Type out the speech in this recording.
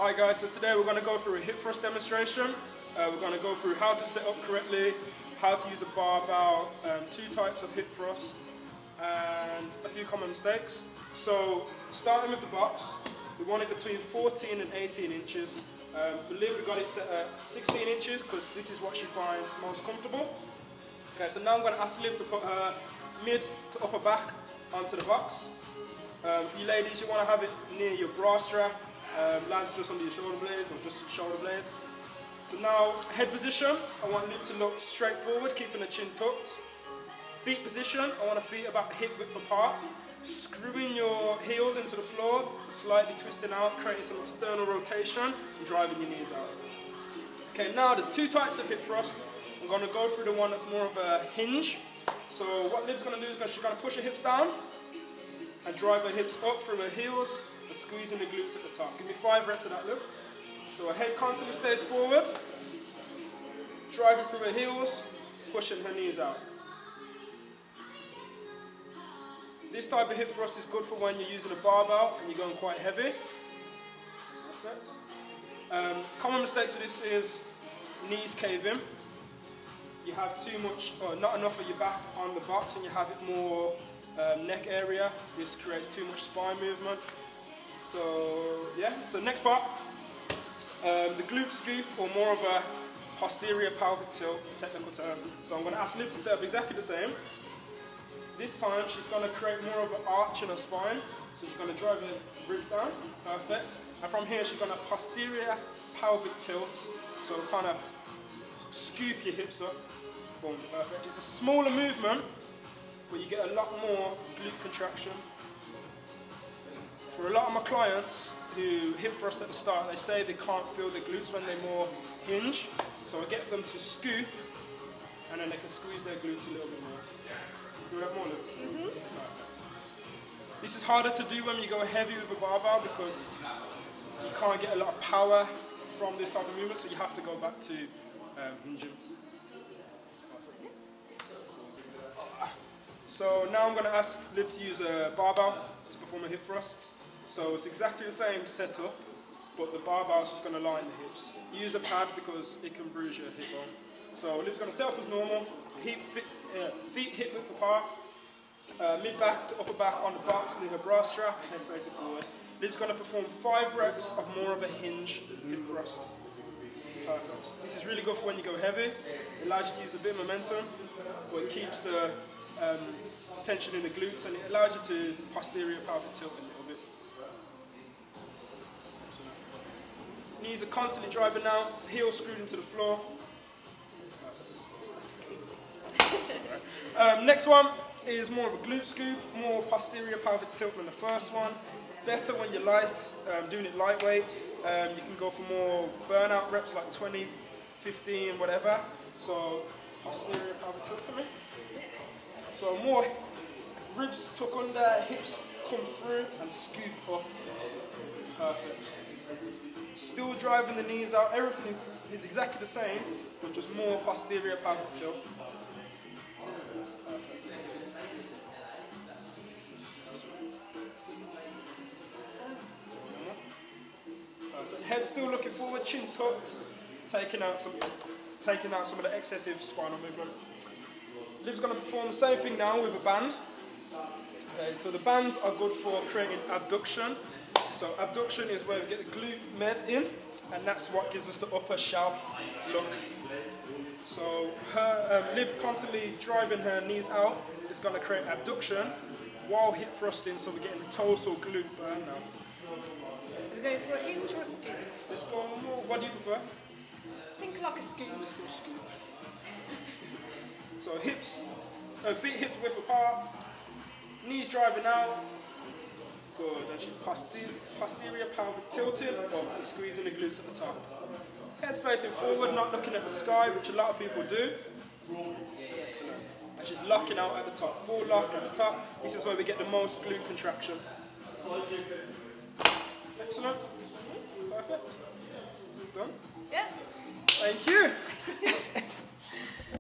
Alright guys, so today we're going to go through a hip thrust demonstration. We're going to go through how to set up correctly, how to use a barbell, two types of hip thrust, and a few common mistakes. So starting with the box, we want it between 14 and 18 inches. For Liv, we got it set at 16 inches because this is what she finds most comfortable. Okay, so now I'm going to ask Liv to put her mid to upper back onto the box. For you ladies, you want to have it near your bra strap, lands just under your shoulder blades or just shoulder blades. So now, head position, I want Liv to look straight forward, keeping the chin tucked. Feet position, I want the feet about hip width apart. Screwing your heels into the floor, slightly twisting out, creating some external rotation, and driving your knees out. Okay, now there's two types of hip thrust. I'm going to go through the one that's more of a hinge. So what Liv's going to do is she's going to push her hips down and drive her hips up through her heels and squeezing the glutes at the top. Give me 5 reps of that, Liv. So her head constantly stays forward, driving through her heels, pushing her knees out. This type of hip thrust is good for when you're using a barbell and you're going quite heavy. Common mistakes with this is knees cave in. You have too much, or not enough of your back on the box, and you have it more neck area. This creates too much spine movement. So yeah, so next part, the glute scoop, or more of a posterior pelvic tilt, technical term. So I'm going to ask Liv to set up exactly the same. This time she's going to create more of an arch in her spine. So she's going to drive her ribs down, perfect. And from here she's going to posterior pelvic tilt, so kind of scoop your hips up. Boom, perfect. It's a smaller movement, but you get a lot more glute contraction. For a lot of my clients who hip thrust at the start, they say they can't feel the glutes when they're more hinge. So I get them to scoop, and then they can squeeze their glutes a little bit more. Do that more, Liv? This is harder to do when you go heavy with a barbell because you can't get a lot of power from this type of movement, so you have to go back to hinging. So now I'm going to ask Liv to use a barbell to perform a hip thrust. So it's exactly the same setup, but the barbell is just going to line the hips. Use a pad because it can bruise your hip bone. So Liv's going to set up as normal, feet hip width apart, mid back to upper back on the box near her bra strap, and then face it forward. Liv's going to perform 5 reps of more of a hinge hip thrust. Perfect. This is really good for when you go heavy. It allows you to use a bit of momentum, but it keeps the tension in the glutes, and it allows you to posterior pelvic tilt a little bit. Knees are constantly driving out, heels screwed into the floor. Next one is more of a glute scoop, more posterior pelvic tilt than the first one. It's better when you're light, doing it lightweight. You can go for more burnout reps like 20, 15, whatever. So posterior pelvic tilt for me. So more ribs tuck under, hips come through and scoop up. Perfect. Still driving the knees out. Everything is exactly the same, but just more posterior pelvic tilt. Head still looking forward, chin tucked, taking out some of the excessive spinal movement. Liv's going to perform the same thing now with a band. Okay, so the bands are good for creating abduction. So abduction is where we get the glute med in, and that's what gives us the upper shelf look. So Liv constantly driving her knees out is going to create abduction while hip thrusting, so we're getting the total glute burn now. We're going for a hinge or a scoop? Let's go more. What do you prefer? Think like a scoop. Let's go scoop. So feet hips width apart, knees driving out. Good. And she's posterior pelvic tilted, and squeezing the glutes at the top. Head facing forward, not looking at the sky, which a lot of people do. Excellent. And she's locking out at the top. Full lock at the top. This is where we get the most glute contraction. Excellent. Perfect. Done? Yeah. Thank you.